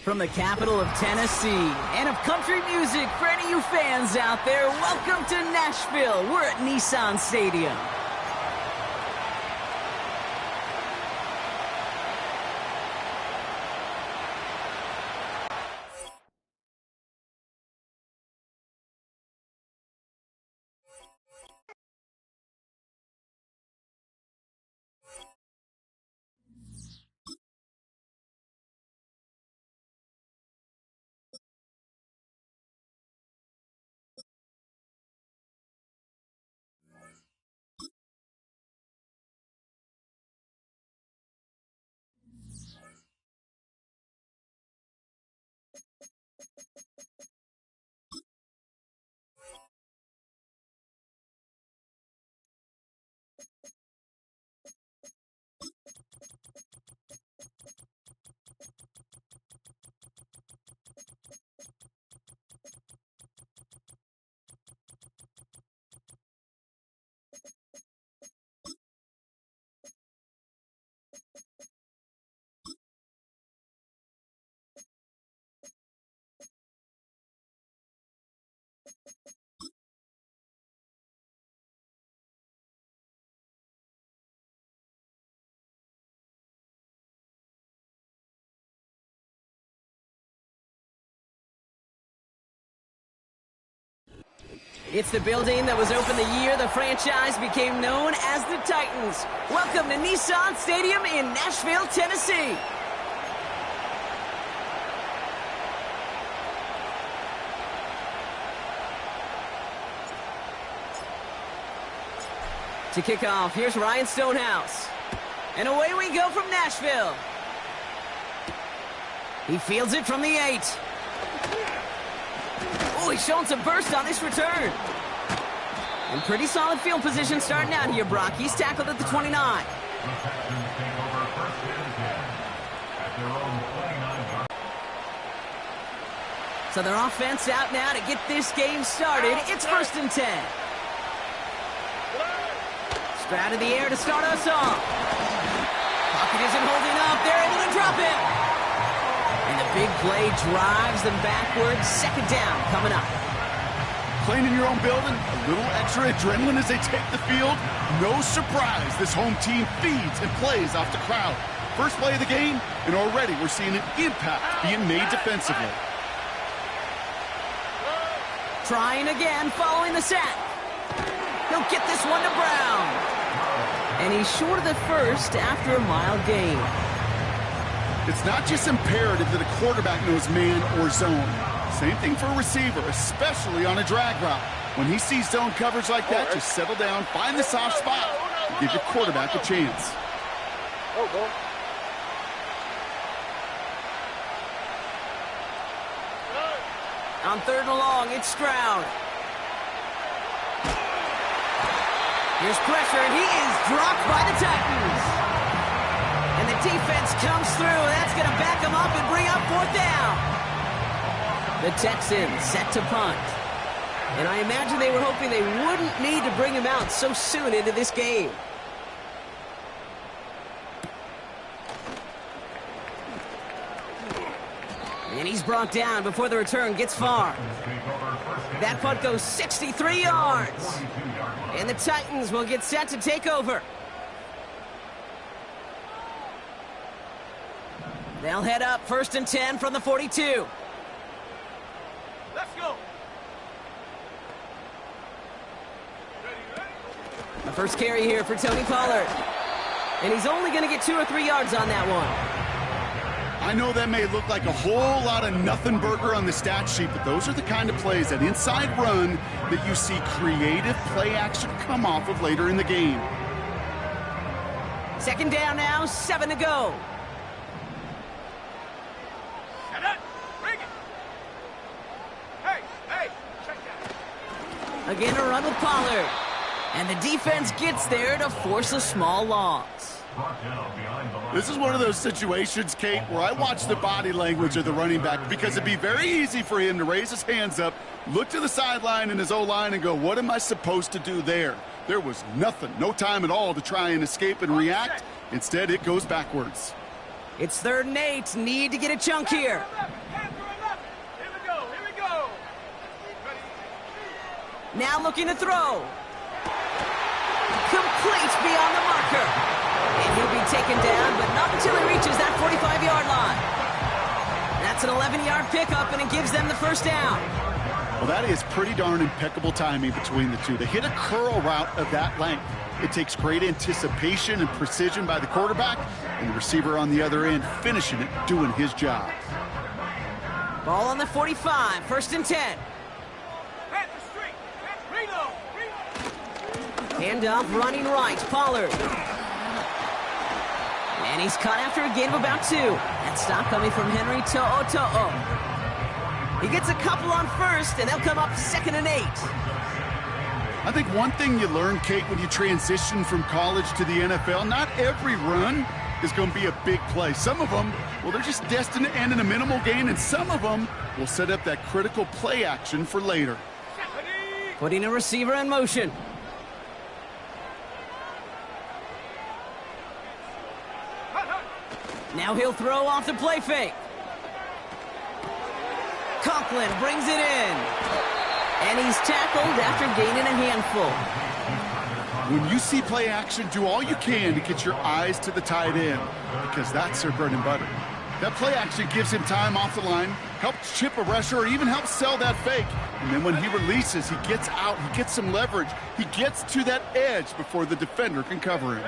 From the capital of Tennessee and of country music for any of you fans out there, welcome to Nashville. We're at Nissan Stadium. It's the building that was opened the year the franchise became known as the Titans. Welcome to Nissan Stadium in Nashville, Tennessee. To kick off, here's Ryan Stonehouse. And away we go from Nashville. He fields it from the 8. Oh, he's showing some burst on this return. And pretty solid field position starting out here, Brock. He's tackled at the 29. So their offense out now to get this game started. It's 1st and 10. Stroud in the air to start us off. Pocket isn't holding up. They're able to drop it. And the big play drives them backwards. 2nd down coming up. Playing in your own building, a little extra adrenaline as they take the field. No surprise, this home team feeds and plays off the crowd. First play of the game, and already we're seeing an impact being made defensively. Trying again, following the sack. He'll get this one to Brown. And he's short of the first after a mild gain. It's not just imperative that a quarterback knows man or zone. Same thing for a receiver, especially on a drag route. When he sees zone coverage like that, just settle down, find the soft spot, and give your quarterback a chance. On 3rd and long, it's Stroud. Here's pressure, and he is dropped by the Titans. And the defense comes through. That's going to back him up and bring up 4th down. The Texans set to punt. And I imagine they were hoping they wouldn't need to bring him out so soon into this game. And he's brought down before the return gets far. That punt goes 63 yards. And the Titans will get set to take over. They'll head up 1st and 10 from the 42. Let's go. The first carry here for Tony Pollard. And he's only going to get 2 or 3 yards on that one. I know that may look like a whole lot of nothing burger on the stat sheet, but those are the kind of plays, that inside run, that you see creative play action come off of later in the game. 2nd down now, 7 to go. Again, a run with Pollard. And the defense gets there to force a small loss. This is one of those situations, Kate, where I watch the body language of the running back, because it'd be very easy for him to raise his hands up, look to the sideline in his O-line and go, what am I supposed to do there? There was nothing, no time at all to try and escape and react. Instead, it goes backwards. It's 3rd and 8. Need to get a chunk here. Now looking to throw. Complete beyond the marker. And he'll be taken down, but not until he reaches that 45-yard line. That's an 11-yard pickup, and it gives them the first down. Well, that is pretty darn impeccable timing between the two. They hit a curl route of that length. It takes great anticipation and precision by the quarterback, and the receiver on the other end finishing it, doing his job. Ball on the 45, 1st and 10. Handoff running right, Pollard. And he's caught after a gain of about 2. That stop coming from Henry To'o. He gets a couple on 1st, and they'll come up 2nd and 8. I think one thing you learn, Kate, when you transition from college to the NFL, not every run is going to be a big play. Some of them, well, they're just destined to end in a minimal gain, and some of them will set up that critical play action for later. Putting a receiver in motion. Now he'll throw off the play fake. Conklin brings it in. And he's tackled after gaining a handful. When you see play action, do all you can to get your eyes to the tight end, because that's their bread and butter. That play action gives him time off the line, helps chip a rusher, or even helps sell that fake. And then when he releases, he gets out, he gets some leverage. He gets to that edge before the defender can cover him.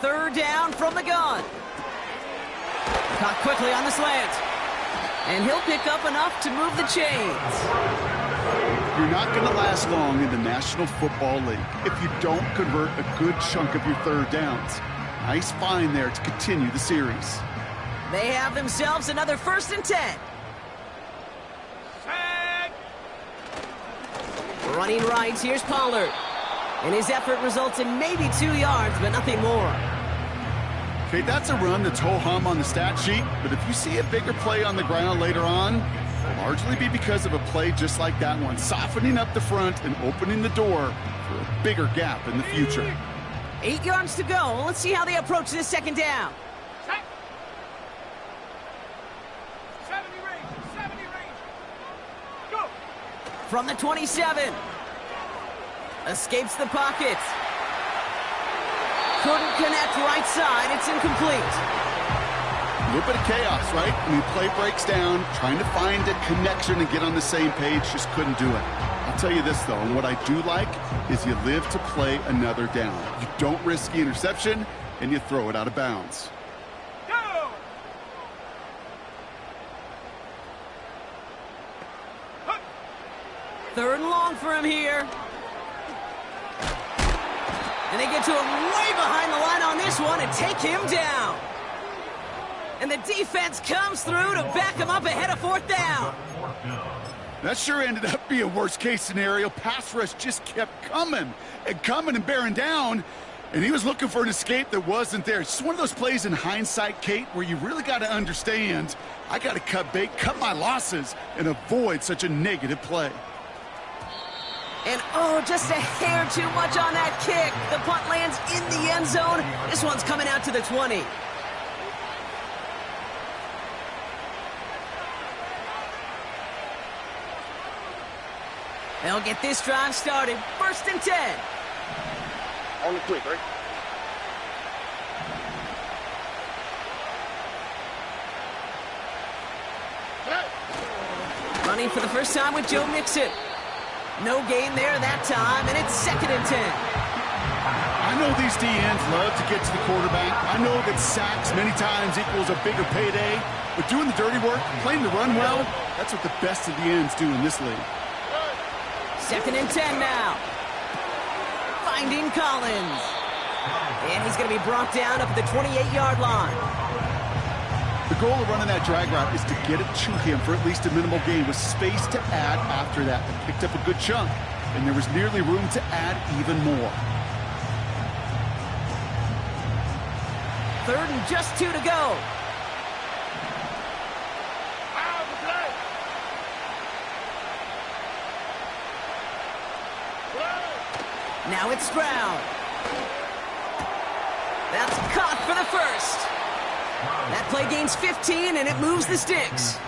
Third down from the gun. Caught quickly on the slant. And he'll pick up enough to move the chains. You're not going to last long in the National Football League if you don't convert a good chunk of your third downs. Nice find there to continue the series. They have themselves another 1st and 10. Running right, here's Pollard. And his effort results in maybe 2 yards, but nothing more. Okay, that's a run that's ho-hum on the stat sheet, but if you see a bigger play on the ground later on, it'll largely be because of a play just like that one, softening up the front and opening the door for a bigger gap in the future. 8 yards to go. Let's see how they approach this 2nd down. 70 range. Go. From the 27. Escapes the pocket. Couldn't connect right side. It's incomplete. A little bit of chaos, right? I mean, play breaks down, trying to find a connection and get on the same page, just couldn't do it. I'll tell you this, though, and what I do like is you live to play another down. You don't risk the interception, and you throw it out of bounds. Go. 3rd and long for him here. And they get to him way behind the line on this one and take him down. And the defense comes through to back him up ahead of 4th down. That sure ended up being a worst-case scenario. Pass rush just kept coming and bearing down, and he was looking for an escape that wasn't there. It's just one of those plays in hindsight, Kate, where you really got to understand, I got to cut bait, cut my losses, and avoid such a negative play. And, oh, just a hair too much on that kick. The punt lands in the end zone. This one's coming out to the 20. They'll get this drive started. 1st and 10. On the quick, right? Running for the first time with Joe Mixon. No gain there that time, and it's 2nd and 10. I know these DNs love to get to the quarterback. I know that sacks many times equals a bigger payday, but doing the dirty work, playing the run well, that's what the best of the ends do in this league. 2nd and 10 now. Finding Collins. And he's going to be brought down up at the 28-yard line. The goal of running that drag route is to get it to him for at least a minimal gain with space to add after that. They picked up a good chunk, and there was nearly room to add even more. 3rd and just 2 to go. Now it's Stroud. That's caught for the first. That play gains 15, and it moves the sticks.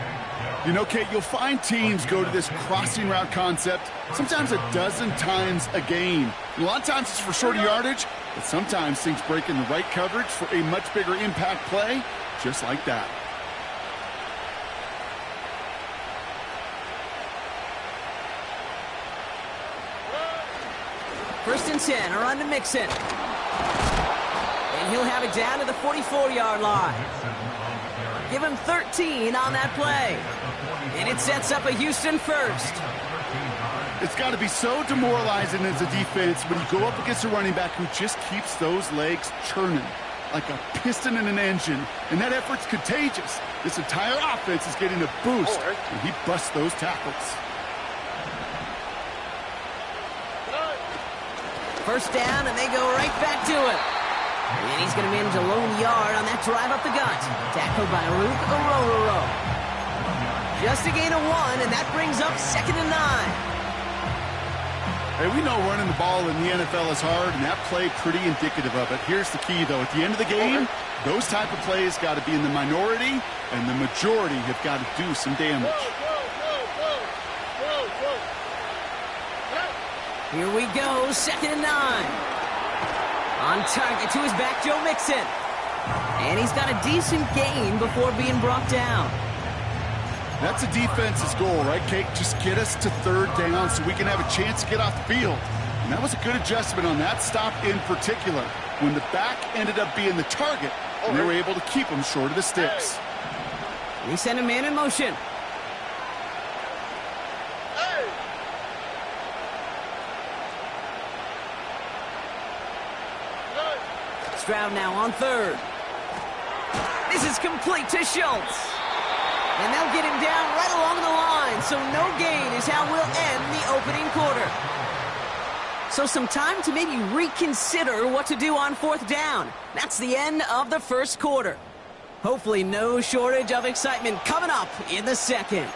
You know, Kate, you'll find teams go to this crossing route concept sometimes a dozen times a game. A lot of times it's for shorter yardage, but sometimes things break in the right coverage for a much bigger impact play, just like that. First and 10, a run to Mixon. And he'll have it down to the 44-yard line. Give him 13 on that play. And it sets up a Houston first. It's got to be so demoralizing as a defense when you go up against a running back who just keeps those legs churning like a piston in an engine, and that effort's contagious. This entire offense is getting a boost, and he busts those tackles. First down, and they go right back to it. And he's going to manage a lone yard on that drive up the gut. Tackled by Luke Orororo. Just a gain of 1, and that brings up 2nd and 9. Hey, we know running the ball in the NFL is hard, and that play pretty indicative of it. Here's the key, though. At the end of the game, those type of plays got to be in the minority, and the majority have got to do some damage. Here we go, 2nd and 9. On target to his back, Joe Mixon. And he's got a decent gain before being brought down. That's a defense's goal, right, Kate? Just get us to 3rd down so we can have a chance to get off the field. And that was a good adjustment on that stop in particular, when the back ended up being the target, and they were able to keep him short of the sticks. We send a man in motion. Stroud now on 3rd. This is complete to Schultz. And they'll get him down right along the line, so no gain is how we'll end the opening quarter. So some time to maybe reconsider what to do on 4th down. That's the end of the first quarter. Hopefully no shortage of excitement coming up in the 2nd.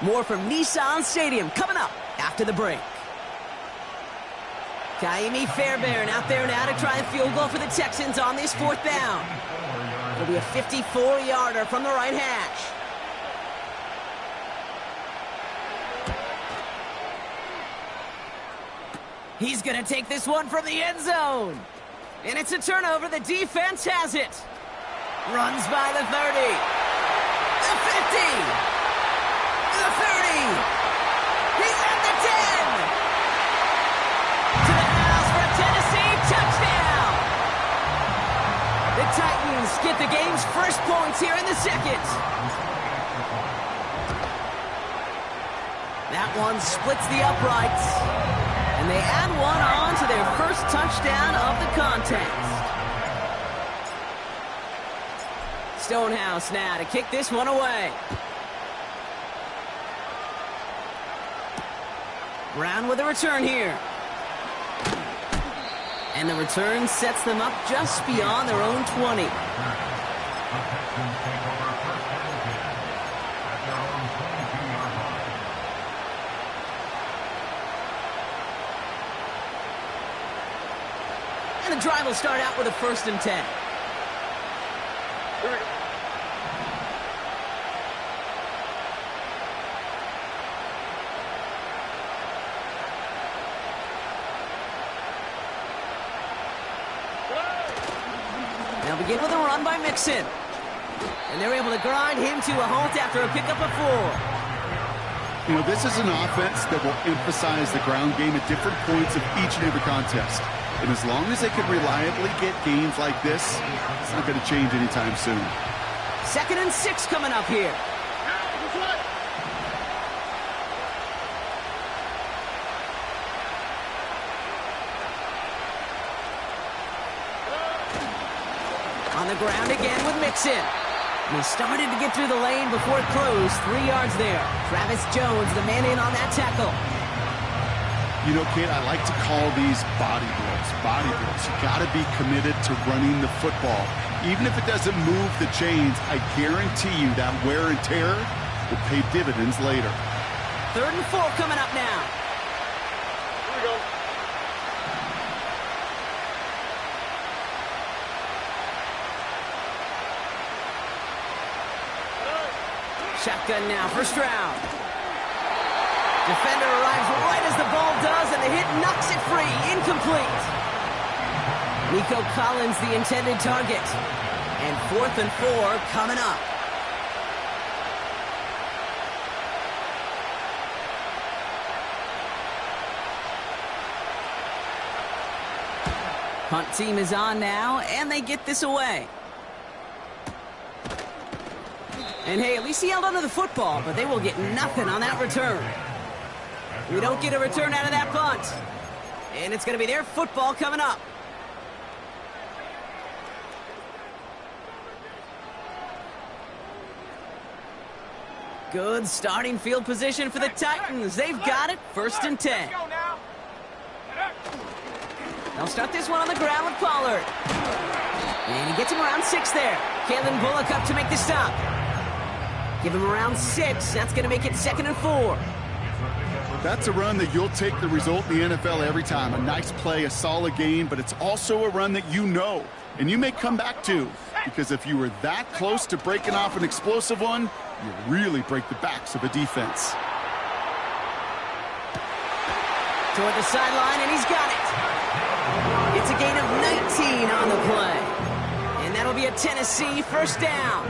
More from Nissan Stadium coming up after the break. Kaimi Fairbairn out there now to try a field goal for the Texans on this 4th down. It'll be a 54-yarder from the right hash. He's going to take this one from the end zone. And it's a turnover. The defense has it. Runs by the 30. The 50. The 30. He's at the 10. To the house for a Tennessee touchdown. The Titans get the game's first points here in the 2nd. That one splits the uprights. And they add one on to their first touchdown of the contest. Stonehouse now to kick this one away. Brown with a return here. And the return sets them up just beyond their own 20. And the drive will start out with a 1st and 10. Here we go. They'll begin with a run by Mixon. And they're able to grind him to a halt after a pickup of 4. You know, this is an offense that will emphasize the ground game at different points of each and every contest. And as long as they can reliably get gains like this, it's not going to change anytime soon. 2nd and 6 coming up here. On the ground again with Mixon. And he started to get through the lane before it closed. 3 yards there. Travis Jones, the man in on that tackle. You know, Kate, I like to call these body blows. Body blows. You got to be committed to running the football. Even if it doesn't move the chains, I guarantee you that wear and tear will pay dividends later. 3rd and 4 coming up now. Here we go. Shotgun now for Stroud. Defender arrives right as the ball does, and the hit knocks it free. Incomplete. Nico Collins, the intended target. And 4th and 4 coming up. Punt team is on now, and they get this away. And hey, at least he held onto the football, but they will get nothing on that return. We don't get a return out of that punt. And it's going to be their football coming up. Good starting field position for the Titans. They've got it, 1st and 10. They'll start this one on the ground with Pollard. And he gets him around 6 there. Kalen Bullock up to make the stop. Give him around 6. That's going to make it 2nd and 4. That's a run that you'll take the result in the NFL every time. A nice play, a solid game, but it's also a run that you know, and you may come back to. Because if you were that close to breaking off an explosive one, you really break the backs of a defense. Toward the sideline, and he's got it. It's a gain of 19 on the play. And that'll be a Tennessee 1st down.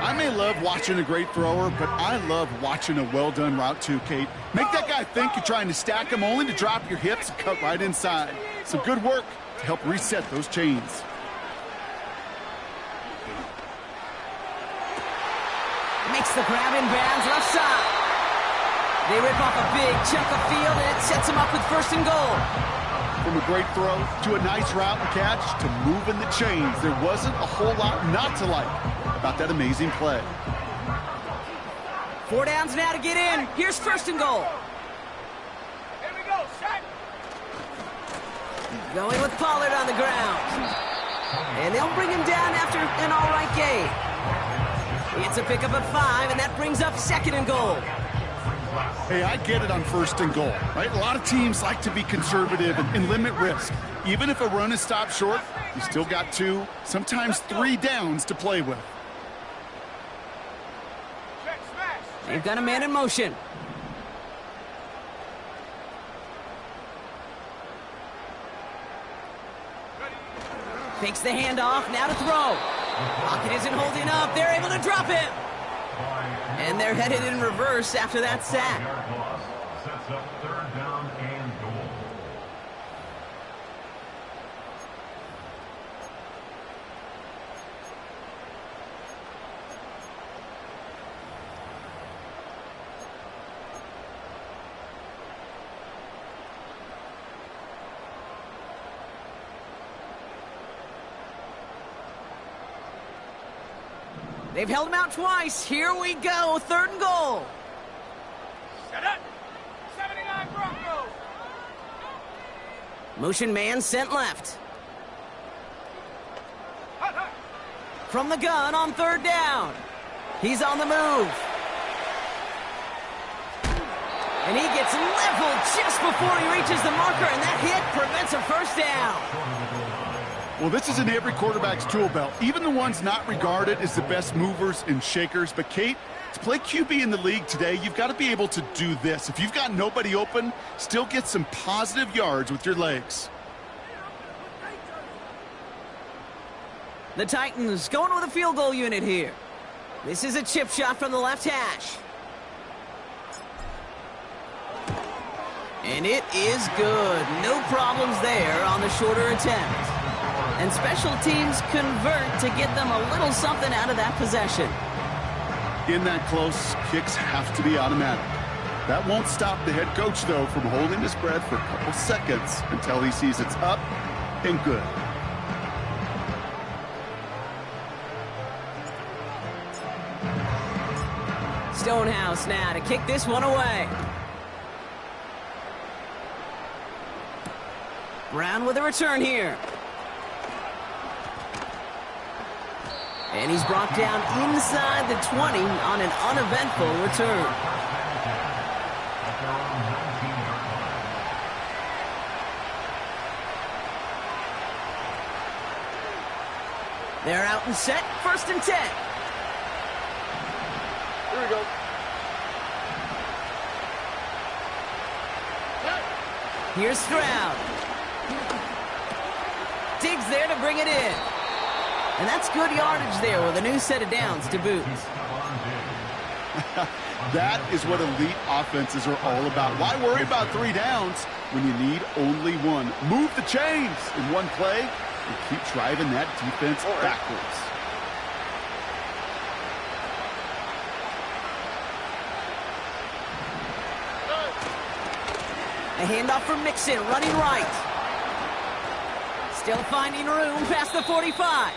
I may love watching a great thrower, but I love watching a well-done route too, Kate. Make that guy think you're trying to stack him only to drop your hips and cut right inside. Some good work to help reset those chains. Makes the grab in bounds left side. They rip off a big chunk of field, and it sets them up with 1st and goal. From a great throw to a nice route and catch to moving the chains, there wasn't a whole lot not to like about that amazing play. 4 downs now to get in. Here's 1st and goal. Here we go, set. Going with Pollard on the ground. And they'll bring him down after an all-right gain. It's a pickup of 5, and that brings up 2nd and goal. Hey, I get it on 1st and goal, right? A lot of teams like to be conservative and limit risk. Even if a run is stopped short, you still got 2, sometimes 3 downs to play with. They've got a man in motion. Takes the handoff, now to throw. Pocket isn't holding up. They're able to drop him. And they're headed in reverse after that sack. Sets up 3rd down and goal. They've held him out twice. Here we go. 3rd and goal. Set up. 79 Broncos. Motion man sent left. Hut, hut. From the gun on 3rd down. He's on the move. And he gets leveled just before he reaches the marker, and that hit prevents a 1st down. Well, this is in every quarterback's tool belt, even the ones not regarded as the best movers and shakers. But, Kate, to play QB in the league today, you've got to be able to do this. If you've got nobody open, still get some positive yards with your legs. The Titans going with a field goal unit here. This is a chip shot from the left hash. And it is good. No problems there on the shorter attempt. And special teams convert to get them a little something out of that possession. In that close, kicks have to be automatic. That won't stop the head coach, though, from holding his breath for a couple seconds until he sees it's up and good. Stonehouse now to kick this one away. Brown with a return here. And he's brought down inside the 20 on an uneventful return. They're out and set, 1st and 10. Here we go. Here's Stroud. Diggs there to bring it in. And that's good yardage there with a new set of downs to boot. That is what elite offenses are all about. Why worry about 3 downs when you need only one? Move the chains in one play and keep driving that defense backwards. A handoff for Mixon, running right. Still finding room past the 45.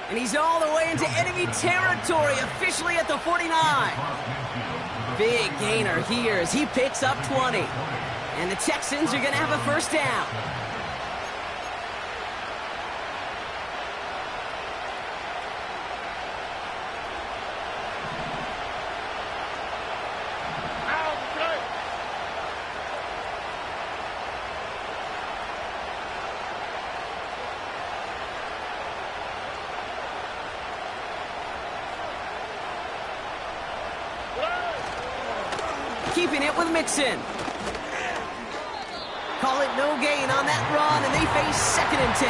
And he's all the way into enemy territory, officially at the 49. Big gainer here as he picks up 20. And the Texans are going to have a first down. Keeping it with Mixon. Call it no gain on that run, and they face 2nd and 10.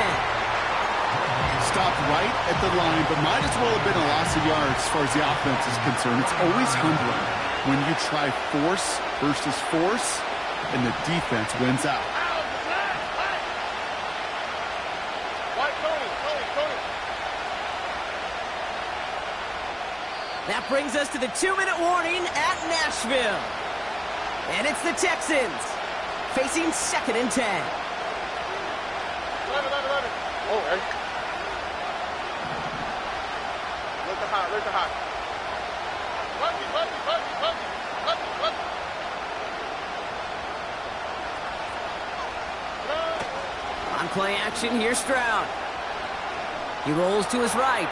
Stopped right at the line, but might as well have been a loss of yards as far as the offense is concerned. It's always humbling when you try force versus force, and the defense wins out. That brings us to the 2-minute warning at Nashville. And it's the Texans facing 2nd and 10. Oh, hey. Look at hot, look at hot. On play action, here's Stroud. He rolls to his right.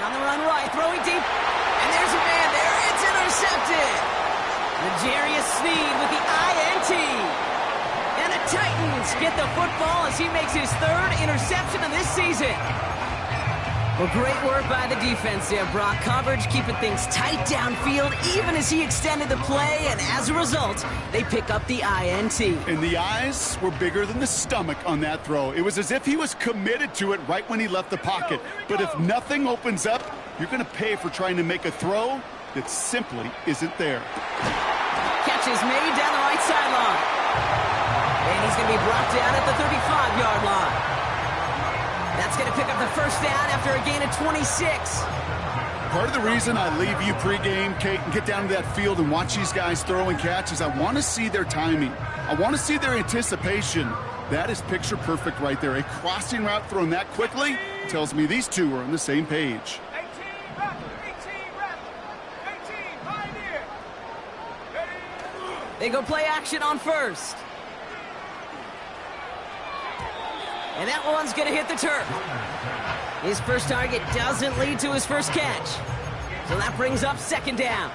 On the run right, throwing deep. And there's a man there. It's intercepted. L'Jarius Sneed with the INT. And the Titans get the football as he makes his 3rd interception of this season. Well, great work by the defense there, Brock. Coverage keeping things tight downfield even as he extended the play. And as a result, they pick up the INT. And the eyes were bigger than the stomach on that throw. It was as if he was committed to it right when he left the pocket. But if nothing opens up, you're going to pay for trying to make a throw that simply isn't there. Catch is made down the right sideline. And he's going to be brought down at the 35-yard line. That's going to pick up the first down after a gain of 26. Part of the reason I leave you pregame, Kate, and get down to that field and watch these guys throw and catch is I want to see their timing. I want to see their anticipation. That is picture perfect right there. A crossing route thrown that quickly tells me these two are on the same page. 18 rep, 18 pioneer. They go play action on first. And that one's going to hit the turf. His first target doesn't lead to his first catch. So that brings up 2nd down.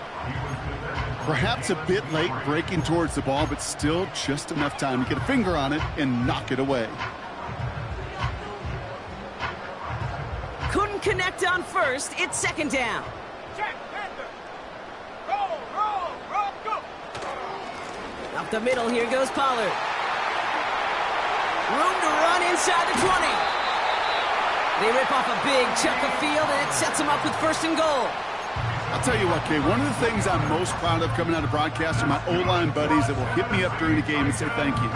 Perhaps a bit late breaking towards the ball, but still just enough time to get a finger on it and knock it away. Couldn't connect on first. It's 2nd down. Check, Panther. Roll, go. Up the middle, here goes Pollard. Room to run inside the 20. They rip off a big chunk of field, and it sets them up with 1st and goal. I'll tell you what, Kay, one of the things I'm most proud of coming out of broadcast are my O-line buddies that will hit me up during the game and say thank you.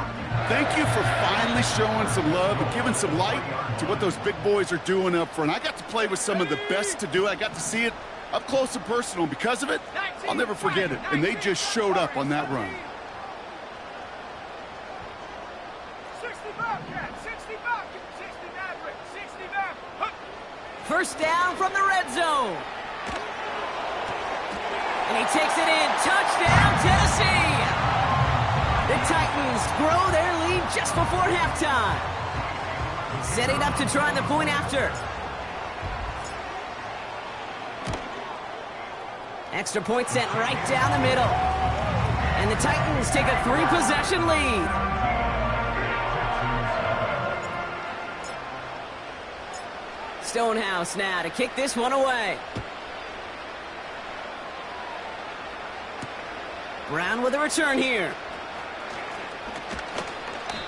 Thank you for finally showing some love and giving some light to what those big boys are doing up front. I got to play with some of the best to do it. I got to see it up close and personal. Because of it, I'll never forget it. And they just showed up on that run. 1st down from the red zone. And he takes it in. Touchdown, Tennessee! The Titans grow their lead just before halftime. Setting up to try the point after. Extra point sent right down the middle. And the Titans take a 3-possession lead. Stonehouse now to kick this one away. Brown with a return here.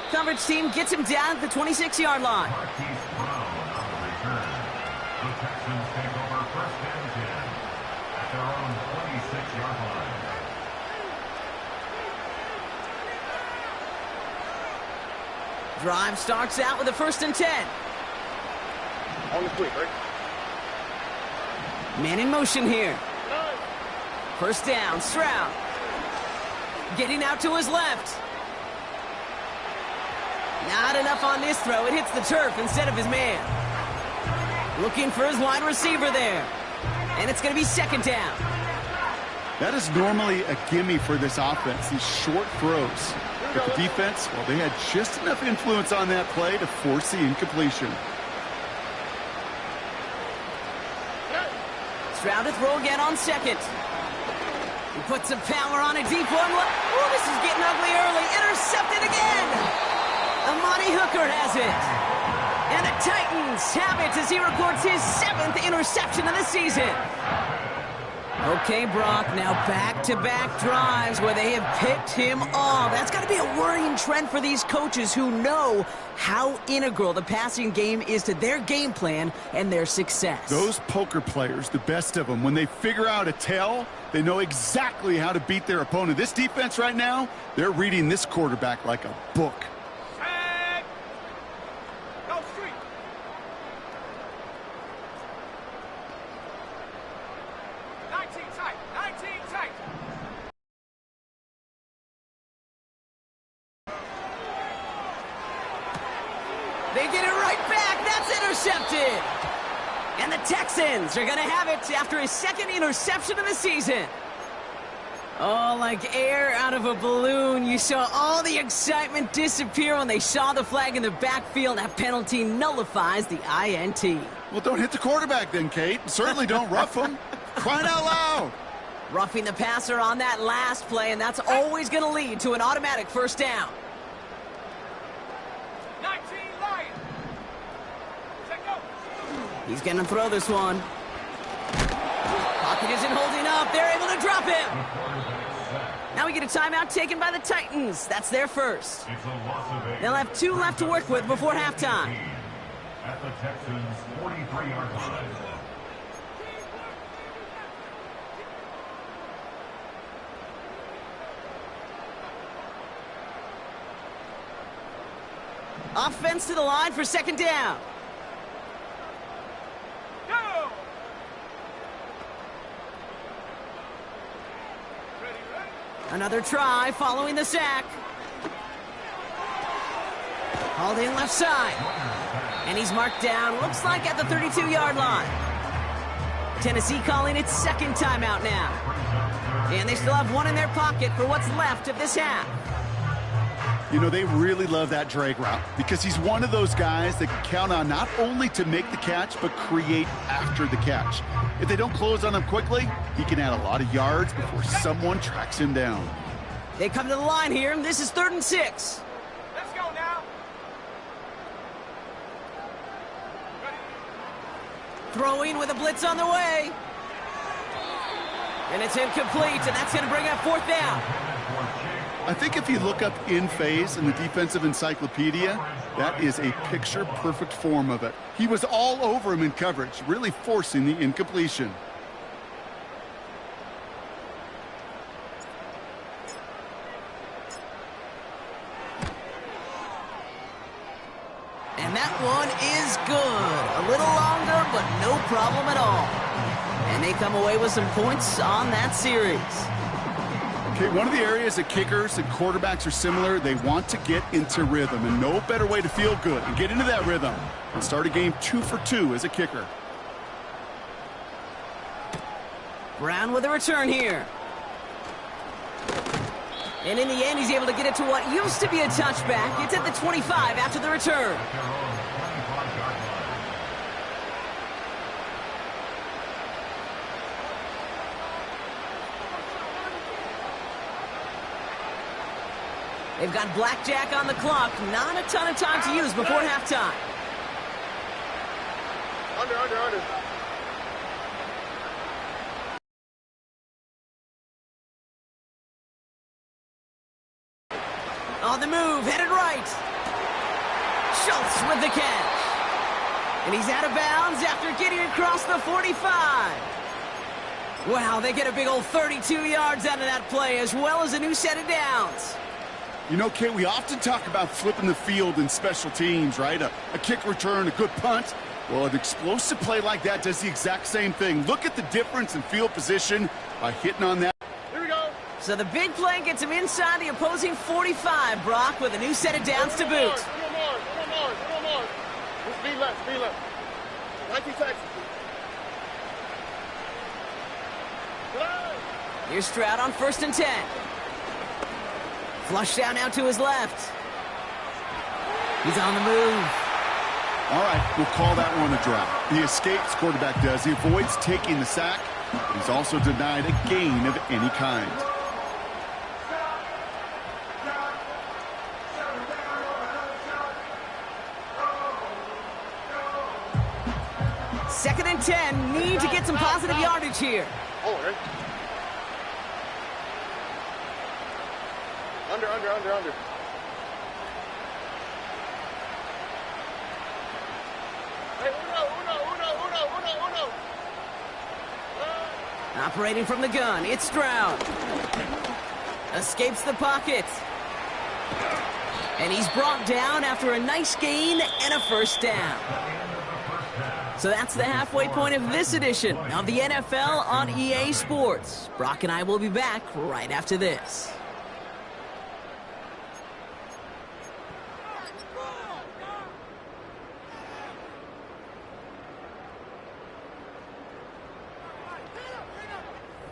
Coverage team gets him down at the 26-yard line. Marquise Brown on the return. The Texans take over first and 10 at their own 26-yard line. Drive starts out with a 1st and 10. On the quick, right? Man in motion here. 1st down, Stroud. Getting out to his left. Not enough on this throw. It hits the turf instead of his man. Looking for his wide receiver there. And it's going to be 2nd down. That is normally a gimme for this offense, these short throws. But the defense, well, they had just enough influence on that play to force the incompletion. Stroud to throw again on 2nd. He puts some power on a deep one. Oh, this is getting ugly early. Intercepted again. Amani Hooker has it. And the Titans have it as he records his 7th interception of the season. Okay, Brock, now back-to-back drives where they have picked him off. That's got to be a worrying trend for these coaches who know how integral the passing game is to their game plan and their success. Those poker players, the best of them, when they figure out a tell, they know exactly how to beat their opponent. This defense right now, they're reading this quarterback like a book. Set. Go street. Tight. 19 tight. They get it right back. That's intercepted. And the Texans are going to have it after his 2nd interception of the season. Oh, like air out of a balloon. You saw all the excitement disappear when they saw the flag in the backfield. That penalty nullifies the INT. Well, don't hit the quarterback then, Kate. Certainly don't rough him. Crying out loud. Roughing the passer on that last play, and that's always going to lead to an automatic 1st down. 19 Lions. Set go. He's going to throw this one. Pocket isn't holding up. They're able to drop him. Now we get a timeout taken by the Titans. That's their 1st. It's a loss of 8. They'll have 2 left to work with before halftime. At the Texans' 43-yard line. Offense to the line for 2nd down. Go. Ready. Another try following the sack. Hauled in left side. And he's marked down, looks like at the 32-yard line. Tennessee calling its 2nd timeout now. And they still have 1 in their pocket for what's left of this half. You know, they really love that drag route because he's one of those guys that can count on not only to make the catch, but create after the catch. If they don't close on him quickly, he can add a lot of yards before someone tracks him down. They come to the line here. This is 3rd and 6. Let's go now. Throwing with a blitz on the way. And it's incomplete, and that's going to bring up 4th down. I think if you look up in phase in the defensive encyclopedia, that is a picture-perfect form of it. He was all over him in coverage, really forcing the incompletion. And that one is good. A little longer, but no problem at all. And they come away with some points on that series. Okay, one of the areas that kickers and quarterbacks are similar, they want to get into rhythm, and no better way to feel good and get into that rhythm and start a game 2 for 2 as a kicker. Brown with a return here. And in the end, he's able to get it to what used to be a touchback. It's at the 25 after the return. They've got blackjack on the clock. Not a ton of time to use before halftime. Under. On the move, headed right. Schultz with the catch. And he's out of bounds after getting across the 45. Wow, they get a big old 32 yards out of that play, as well as a new set of downs. You know, Kate, we often talk about flipping the field in special teams, right? A kick return, a good punt. Well, an explosive play like that does the exact same thing. Look at the difference in field position by hitting on that. Here we go. So the big play gets him inside the opposing 45, Brock, with a new set of downs to boot. A little more. Speed left. 19 Texans. Here's Stroud on 1st and 10. Flush down now to his left. He's on the move. All right, we'll call that one a drop. He escapes, quarterback does. He avoids taking the sack, but he's also denied a gain of any kind. Second and 10. Need to get some positive yardage here. Oh, right. Under. Hey, uno. Operating from the gun, it's Stroud. Escapes the pocket. And he's brought down after a nice gain and a first down. So that's the halfway point of this edition of the NFL on EA Sports. Brock and I will be back right after this.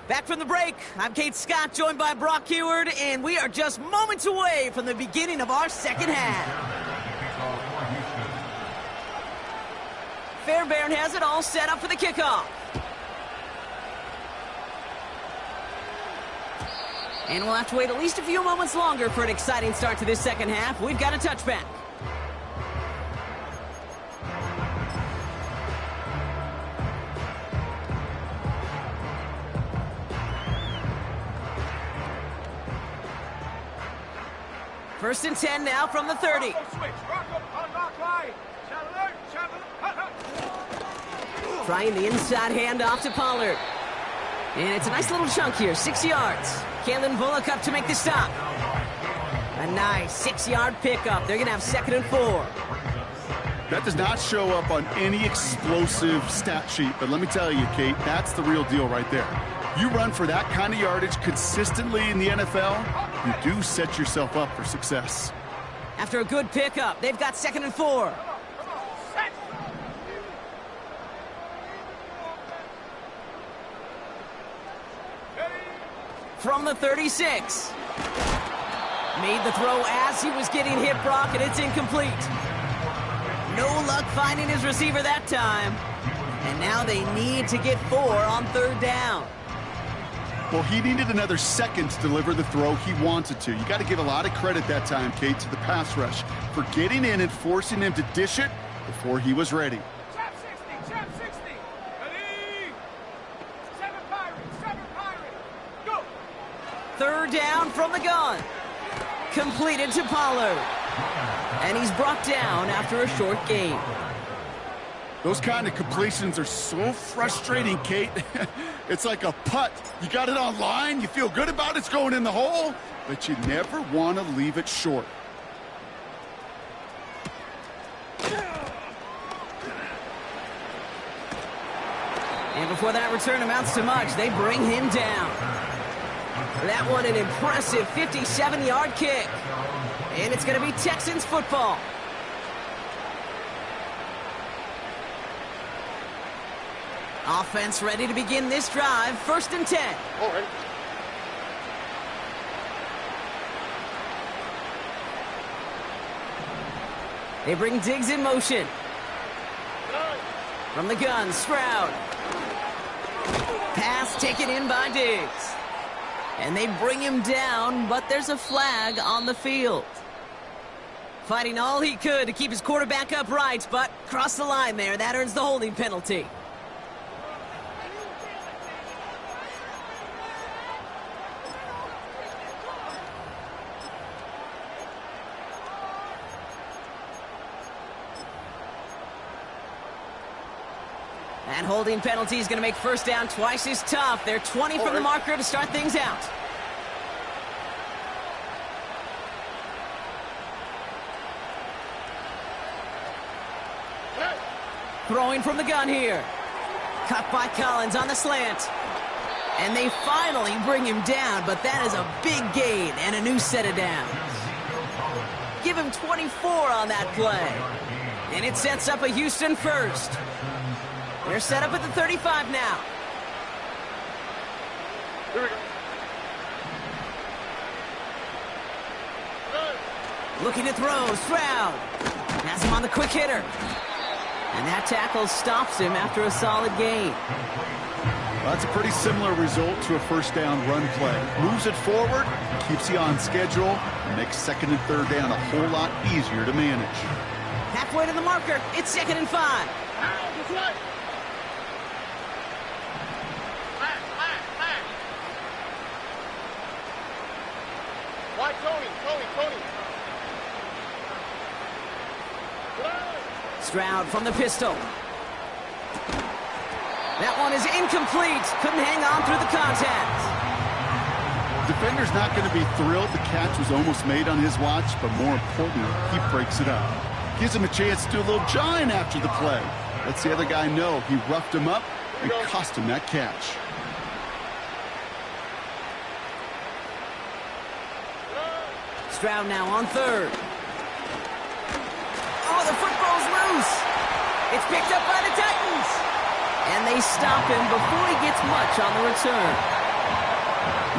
Back from the break, I'm Kate Scott, joined by Brock Heward, and we are just moments away from the beginning of our second half. Fairbairn has it all set up for the kickoff. And we'll have to wait at least a few moments longer for an exciting start to this second half. We've got a touchback. First and 10 now from the 30. Trying the inside handoff to Pollard. And it's a nice little chunk here, 6 yards. Kalen Bullock up to make the stop. A nice 6-yard pickup. They're going to have 2nd and 4. That does not show up on any explosive stat sheet, but let me tell you, Kate, that's the real deal right there. You run for that kind of yardage consistently in the NFL, you do set yourself up for success. After a good pickup, they've got 2nd and 4. From the 36. Made the throw as he was getting hit, Brock, and it's incomplete. No luck finding his receiver that time. And now they need to get 4 on 3rd down. Well, he needed another second to deliver the throw he wanted to. You got to give a lot of credit that time, Kate, to the pass rush for getting in and forcing him to dish it before he was ready. Chap 60. Ready? 7 Pirates. Go. 3rd down from the gun. Completed to Pollard. And he's brought down after a short gain. Those kind of completions are so frustrating, Kate. It's like a putt. You got it on line, you feel good about it's going in the hole, but you never want to leave it short. And before that return amounts to much, they bring him down. That one an impressive 57-yard kick. And it's going to be Texans football. Offense ready to begin this drive. 1st and 10. All right. They bring Diggs in motion. From the gun, Stroud. Pass taken in by Diggs. And they bring him down, but there's a flag on the field. Fighting all he could to keep his quarterback upright, but crossed the line there. That earns the holding penalty. That holding penalty is going to make first down twice as tough. They're 20 from the marker to start things out. Throwing from the gun here. Cut by Collins on the slant. And they finally bring him down, but that is a big gain and a new set of downs. Give him 24 on that play. And it sets up a Houston first. They're set up at the 35 now. Here we go. Looking to throw, Stroud. Has him on the quick hitter. And that tackle stops him after a solid gain. Well, that's a pretty similar result to a first down run play. Moves it forward, keeps you on schedule, and makes second and third down a whole lot easier to manage. Halfway to the marker, it's 2nd and 5. Why Tony? Stroud from the pistol. That one is incomplete. Couldn't hang on through the contact. Defender's not going to be thrilled the catch was almost made on his watch, but more importantly, he breaks it up. Gives him a chance to do a little jawing after the play. Lets the other guy know he roughed him up and cost him that catch. Stroud now on 3rd. Oh, the football's loose. It's picked up by the Titans. And they stop him before he gets much on the return.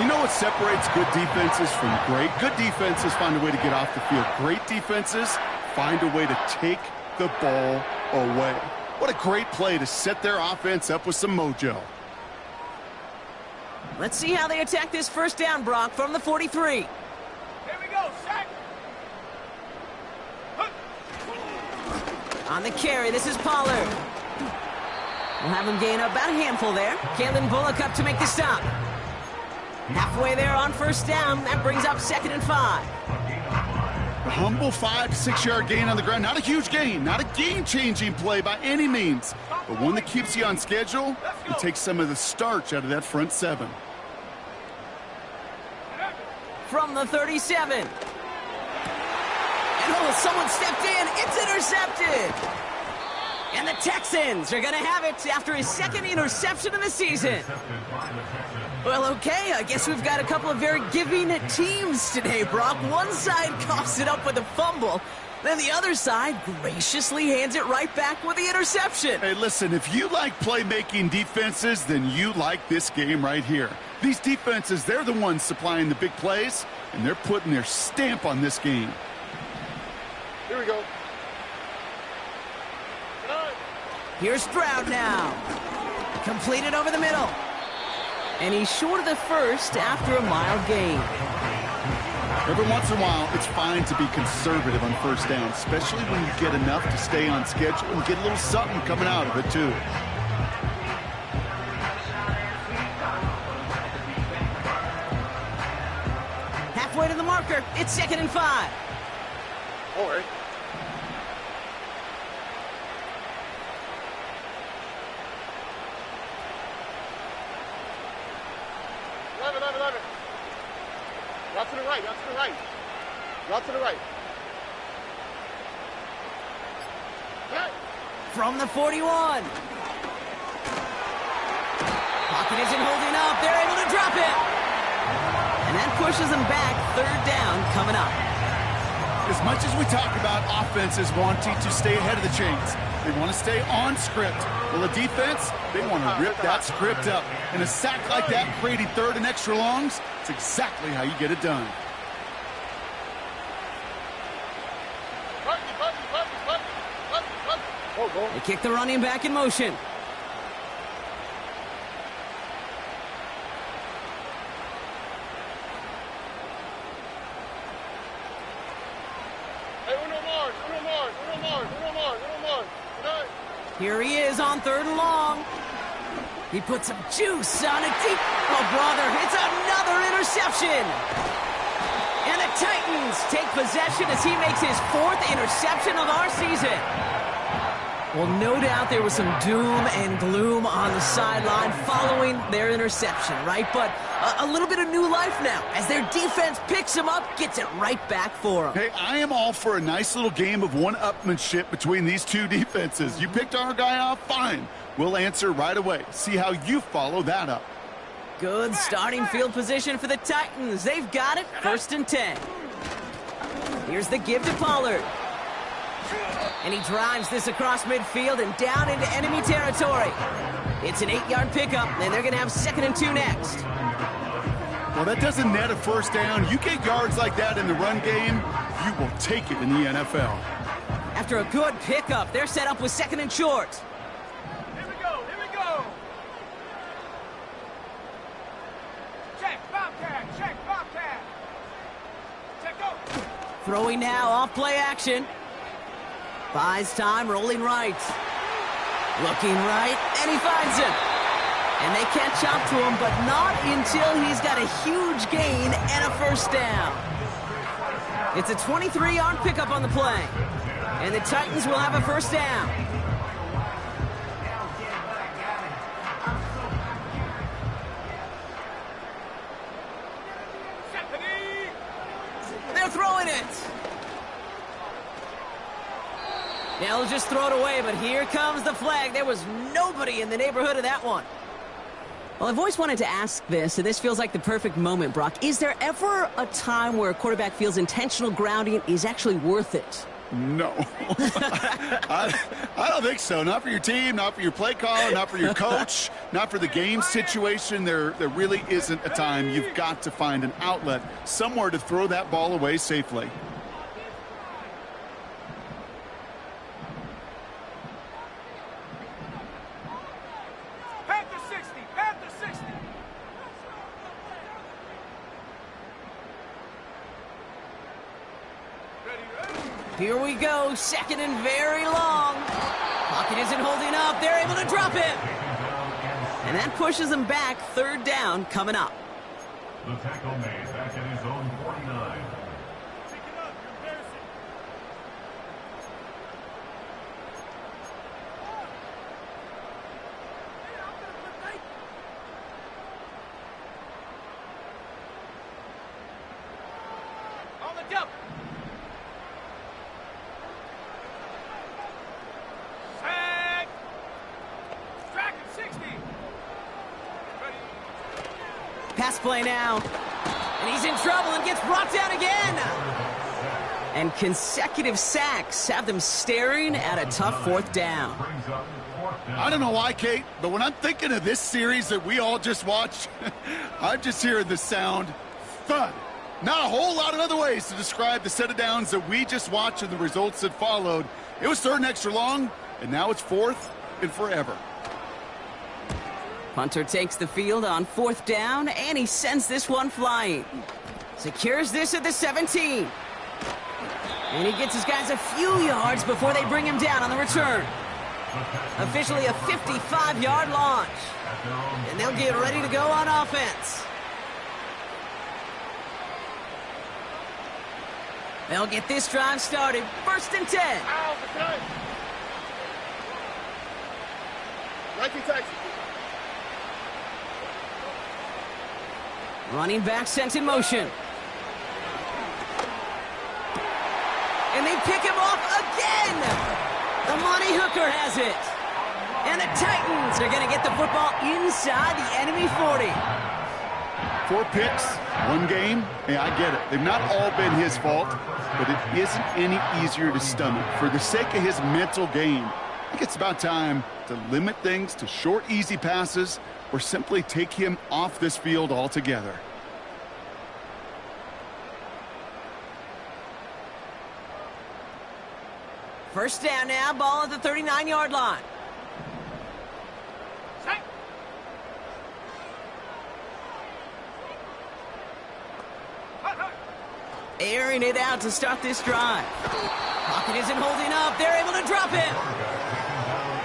You know what separates good defenses from great? Good defenses find a way to get off the field. Great defenses find a way to take the ball away. What a great play to set their offense up with some mojo. Let's see how they attack this first down, Brock, from the 43. Here we go, sack. On the carry, this is Pollard. We'll have him gain about a handful there. Kalen Bullock up to make the stop. Halfway there on first down. That brings up 2nd and 5. A humble 5 to 6 yard gain on the ground. Not a huge gain, not a game-changing play by any means, but one that keeps you on schedule and takes some of the starch out of that front 7. From the 37. And oh, someone stepped in. It's intercepted. And the Texans are going to have it after his 2nd interception of the season. Well, okay, I guess we've got a couple of very giving teams today, Brock. One side coughs it up with a fumble. Then the other side graciously hands it right back with the interception. Hey, listen, if you like playmaking defenses, then you like this game right here. These defenses, they're the ones supplying the big plays, and they're putting their stamp on this game. Here we go. Here's Stroud now. Completed over the middle. And he's short of the first after a mild gain. Every once in a while, it's fine to be conservative on first down, especially when you get enough to stay on schedule and get a little something coming out of it, too. Halfway to the marker, it's 2nd and 5. All right. Out to the right, out to the right. Out to the right. Right. From the 41. Pocket isn't holding up. They're able to drop it. And that pushes them back. 3rd down coming up. As much as we talk about offenses wanting to stay ahead of the chains, they want to stay on script. Well, the defense, they want to rip that script up. And a sack like that, creating 3rd and extra longs, it's exactly how you get it done. They kick the running back in motion. Here he is on 3rd and long. He put some juice on it deep. Oh, brother, it's another interception. And the Titans take possession as he makes his 4th interception of our season. Well, no doubt there was some doom and gloom on the sideline following their interception, right? But a little bit of new life now as their defense picks them up, gets it right back for them. Hey, I am all for a nice little game of one-upmanship between these two defenses. You picked our guy off, fine. We'll answer right away. See how you follow that up. Good starting field position for the Titans. They've got it, 1st and 10. Here's the give to Pollard. And he drives this across midfield and down into enemy territory. It's an 8-yard pickup, and they're going to have 2nd and 2 next. Well, that doesn't net a first down. You get yards like that in the run game, you will take it in the NFL. After a good pickup, they're set up with 2nd and short. Here we go, here we go. Check, Bobcat, check, Bobcat. Check, go. Throwing now, off play action. Buys time, rolling right. Looking right, and he finds him. And they catch up to him, but not until he's got a huge gain and a first down. It's a 23-yard pickup on the play. And the Titans will have a first down. They're throwing it. They'll just throw it away, but here comes the flag. There was nobody in the neighborhood of that one. Well, I've always wanted to ask this, and this feels like the perfect moment, Brock. Is there ever a time where a quarterback feels intentional grounding is actually worth it? No. I don't think so. Not for your team, not for your play caller, not for your coach, not for the game situation. There really isn't a time. You've got to find an outlet, somewhere to throw that ball away safely. Here we go, 2nd and very long. Pocket isn't holding up. They're able to drop him. And that pushes them back, 3rd down coming up. The tackle made back in his own 49. On the jump. Pass play now. And he's in trouble and gets brought down again. And consecutive sacks have them staring at a tough 4th down. I don't know why, Kate, but when I'm thinking of this series that we all just watched, I'm just hearing the sound thud. Not a whole lot of other ways to describe the set of downs that we just watched and the results that followed. It was 3rd and extra long, and now it's 4th and forever. Punter takes the field on 4th down, and he sends this one flying. Secures this at the 17. And he gets his guys a few yards before they bring him down on the return. Officially a 55-yard launch. And they'll get ready to go on offense. They'll get this drive started. 1st and 10. Ow, okay. Nike Texans. Running back sent in motion. And they pick him off again. The Monty Hooker has it. And the Titans are going to get the football inside the enemy 40. 4 picks, 1 game. Hey, I get it. They've not all been his fault, but it isn't any easier to stomach. For the sake of his mental game, I think it's about time to limit things to short, easy passes or simply take him off this field altogether. First down now, ball at the 39-yard line. Airing it out to start this drive. Pocket isn't holding up. They're able to drop him.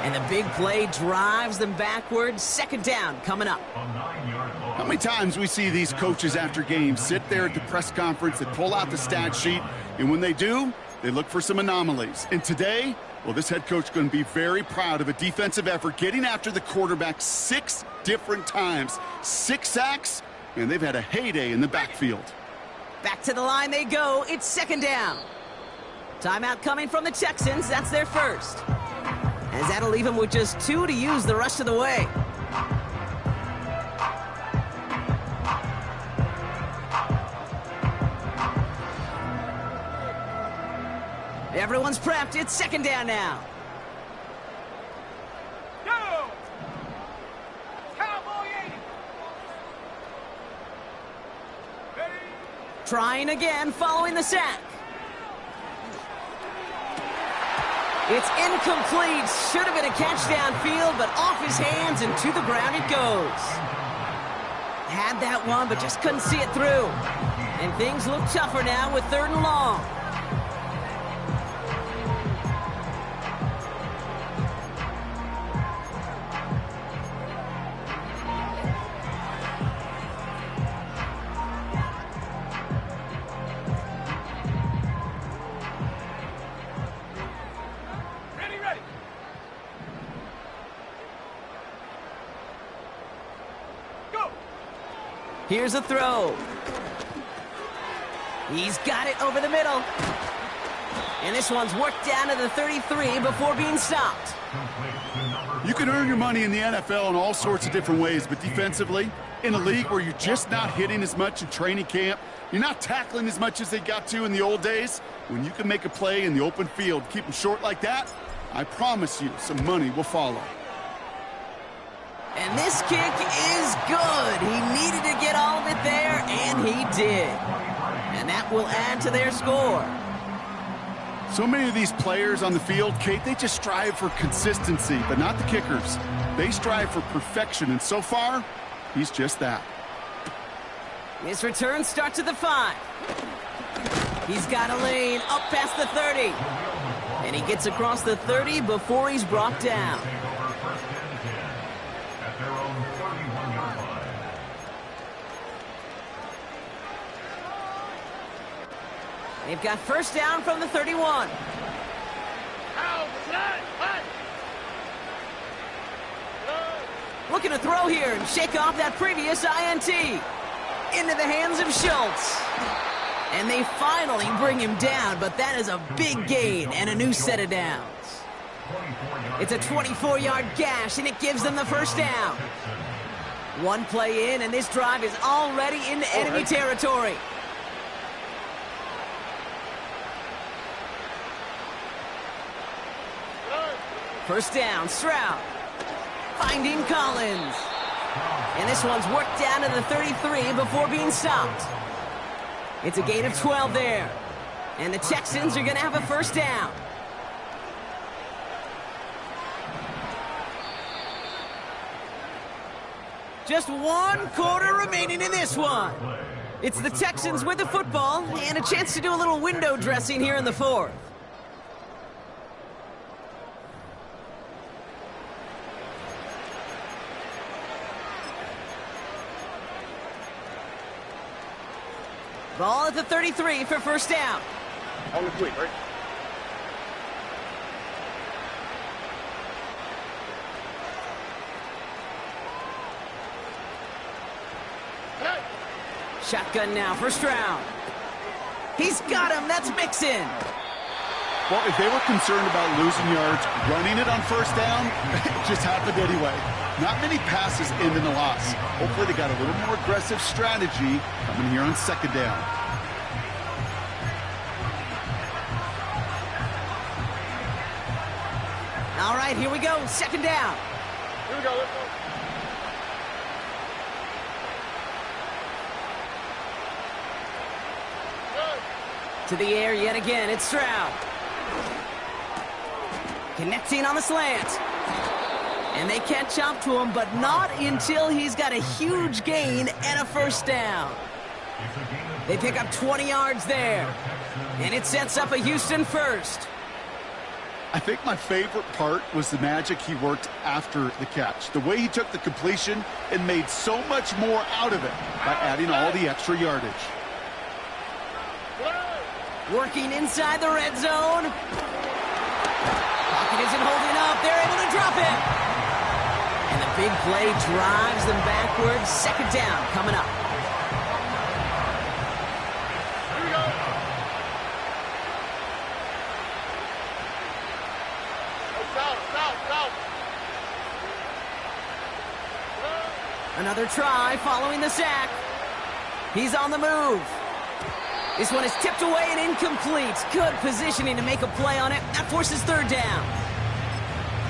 And the big play drives them backwards. 2nd down coming up. How many times we see these coaches after games sit there at the press conference, they pull out the stat sheet, and when they do, they look for some anomalies. And today, Well, this head coach is going to be very proud of a defensive effort, getting after the quarterback 6 different times. 6 sacks, and they've had a heyday in the backfield. Back to the line they go. It's second down. Timeout coming from the Texans. That's their first. As that'll leave them with just 2 to use the rest of the way. Everyone's prepped. It's second down now. Go! Cowboy 80! Ready? Trying again following the sack. It's incomplete. Should have been a catch downfield, but off his hands and to the ground it goes. Had that one, but just couldn't see it through. And things look tougher now with 3rd and long. Here's a throw. He's got it over the middle. And this one's worked down to the 33 before being stopped. You can earn your money in the NFL in all sorts of different ways, but defensively, in a league where you're just not hitting as much in training camp, you're not tackling as much as they got to in the old days, when you can make a play in the open field, keep them short like that, I promise you some money will follow. And this kick is good. He needed to get all of it there, and he did. And that will add to their score. So many of these players on the field, Kate, they just strive for consistency, but not the kickers. They strive for perfection, and so far, he's just that. His return starts at the 5. He's got a lane up past the 30. And he gets across the 30 before he's brought down. They've got first down from the 31. Looking to throw here and shake off that previous INT. Into the hands of Schultz. And they finally bring him down, but that is a big gain and a new set of downs. It's a 24-yard gash, and it gives them the first down. One play in, and this drive is already into enemy territory. First down, Stroud. Finding Collins. And this one's worked down to the 33 before being stopped. It's a gain of 12 there. And the Texans are going to have a first down. Just 1 quarter remaining in this one. It's the Texans with the football and a chance to do a little window dressing here in the 4th. Ball at the 33 for first down. On the quick, right? Shotgun now for Stroud. He's got him. That's Mixon. Well, if they were concerned about losing yards, running it on first down, it just happened anyway. Not many passes end in a loss. Hopefully they got a little more aggressive strategy coming here on second down. All right, here we go. Second down. Here we go. Let's go. To the air yet again. It's Stroud. Connecting on the slant. And they catch up to him, but not until he's got a huge gain and a first down. They pick up 20 yards there. And it sets up a Houston first. I think my favorite part was the magic he worked after the catch. The way he took the completion and made so much more out of it by adding all the extra yardage. Working inside the red zone. Pocket isn't holding up. They're able to drop it. And the big play drives them backwards. Second down coming up. Here we go. South. Another try following the sack. He's on the move. This one is tipped away and incomplete. Good positioning to make a play on it. That forces third down.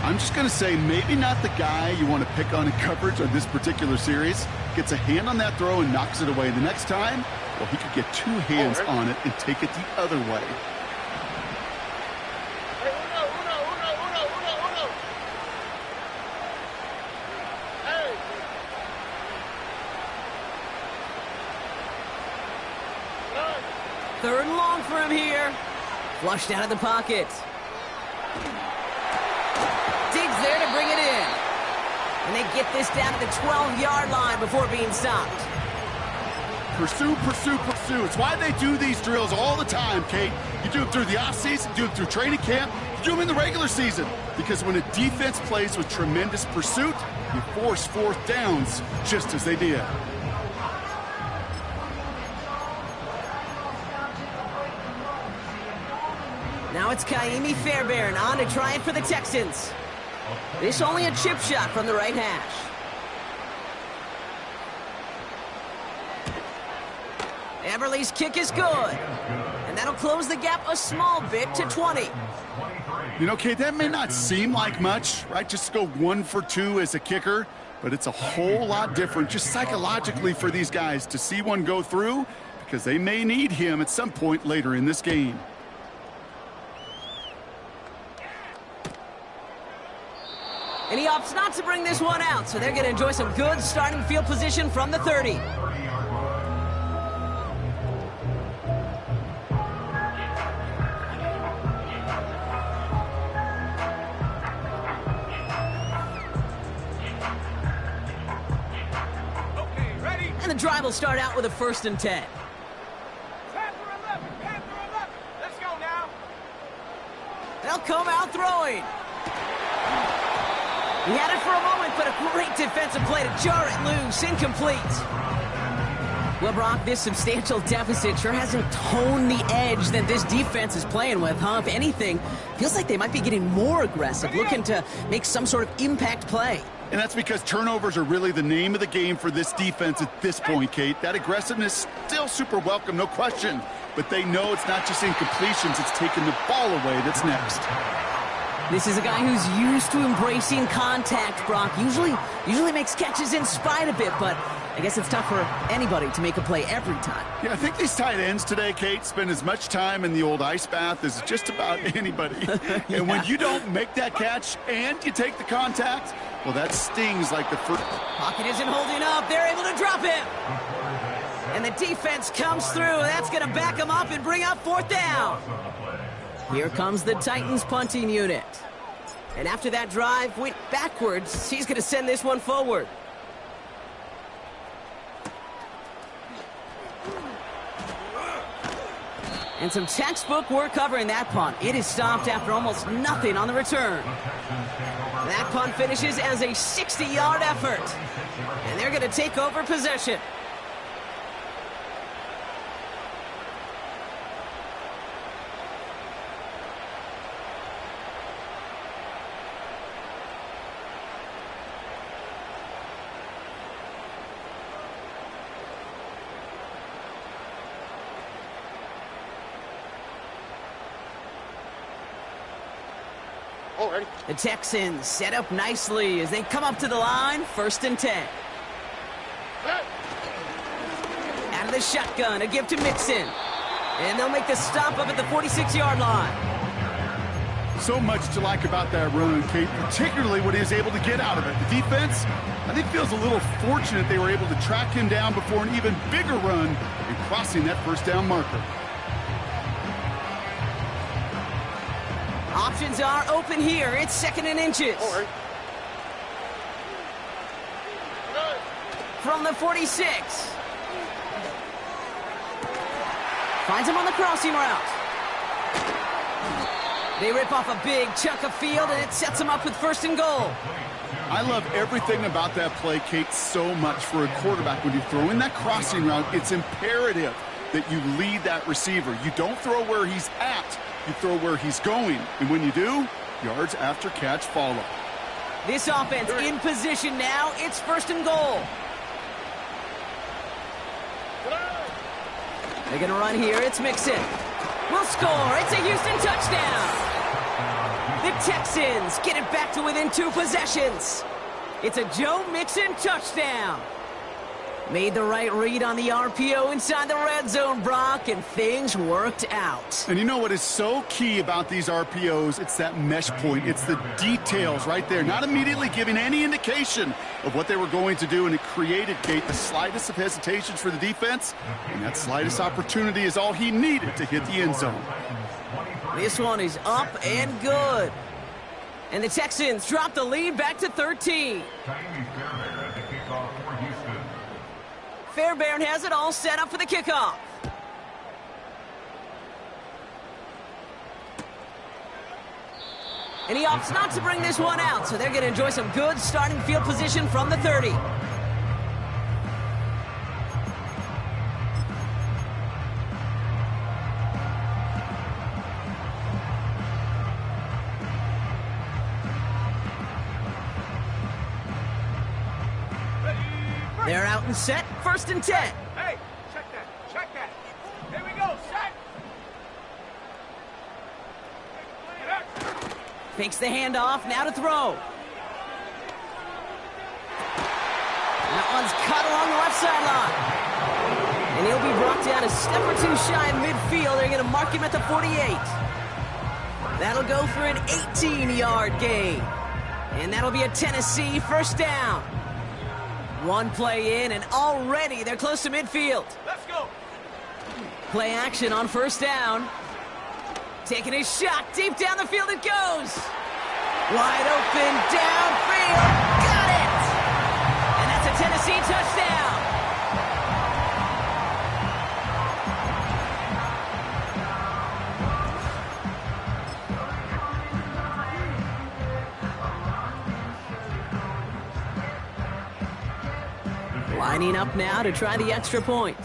I'm just going to say maybe not the guy you want to pick on in coverage on this particular series. Gets a hand on that throw and knocks it away. The next time, well, he could get two hands on it and take it the other way. Hey, uno. Hey. Third and long for him here. Flushed out of the pocket. Diggs there to bring it in. And they get this down to the 12-yard line before being stopped. Pursue. It's why they do these drills all the time, Kate. You do them through the offseason, do them through training camp, you do them in the regular season. Because when a defense plays with tremendous pursuit, you force fourth downs just as they did. Now it's Kaimi Fairbairn on to try it for the Texans. This only a chip shot from the right hash. Everly's kick is good. And that'll close the gap a small bit to 20. You know, Kate, that may not seem like much, right? Just to go 1 for 2 as a kicker, but it's a whole lot different just psychologically for these guys to see one go through because they may need him at some point later in this game. And he opts not to bring this one out, so they're going to enjoy some good starting field position from the 30. And the drive will start out with a 1st and 10. Let's go now. They'll come out throwing. He had it for a moment, but a great defensive play to jar it loose. Incomplete. Well, Brock, this substantial deficit sure hasn't toned the edge that this defense is playing with, huh? If anything, feels like they might be getting more aggressive, looking to make some sort of impact play. And that's because turnovers are really the name of the game for this defense at this point, Kate. That aggressiveness still super welcome, no question. But they know it's not just incompletions, it's taking the ball away that's next. This is a guy who's used to embracing contact, Brock. Usually makes catches in spite of it, but I guess it's tough for anybody to make a play every time. Yeah, I think these tight ends today, Kate, spend as much time in the old ice bath as just about anybody. Yeah. And when you don't make that catch and you take the contact, well, that stings like the first. Pocket isn't holding up. They're able to drop it. And the defense comes through. That's going to back them up and bring up 4th down. Here comes the Titans punting unit. And after that drive went backwards, he's going to send this one forward. And some textbook work covering that punt. It is stopped after almost nothing on the return. That punt finishes as a 60-yard effort. And they're going to take over possession. Already. The Texans set up nicely as they come up to the line. 1st and 10. Out of the shotgun, a give to Mixon. And they'll make the stop up at the 46-yard line. So much to like about that run, Kate, particularly what he was able to get out of it. The defense, I think, feels a little fortunate they were able to track him down before an even bigger run and crossing that 1st down marker. Options are open here. It's 2nd and inches. Already. From the 46. Finds him on the crossing route. They rip off a big chunk of field, and it sets them up with 1st and goal. I love everything about that play, Kate, so much for a quarterback. When you throw in that crossing route, it's imperative that you lead that receiver. You don't throw where he's at, you throw where he's going. And when you do, yards after catch follow. This offense in position now. It's 1st and goal. They're going to run here. It's Mixon. Will score. It's a Houston touchdown. The Texans get it back to within 2 possessions. It's a Joe Mixon touchdown. Made the right read on the RPO inside the red zone, Brock, and things worked out. And you know what is so key about these RPOs? It's that mesh point. It's the details right there. Not immediately giving any indication of what they were going to do, and it created, Kate, the slightest of hesitations for the defense, and that slightest opportunity is all he needed to hit the end zone. This one is up and good. And the Texans drop the lead back to 13. Fairbairn has it all set up for the kickoff. And he opts not to bring this one out, so they're going to enjoy some good starting field position from the 30. They're out and set, 1st and 10. Hey, check that. Here we go, set. Fakes the handoff, now to throw. That one's cut along the left sideline. And he'll be brought down a step or 2 shy of midfield. They're going to mark him at the 48. That'll go for an 18-yard gain. And that'll be a Tennessee 1st down. One play in, and already they're close to midfield. Let's go. Play action on 1st down. Taking a shot. Deep down the field it goes. Wide open, downfield. Got it! And that's a Tennessee touchdown. Lining up now to try the extra point.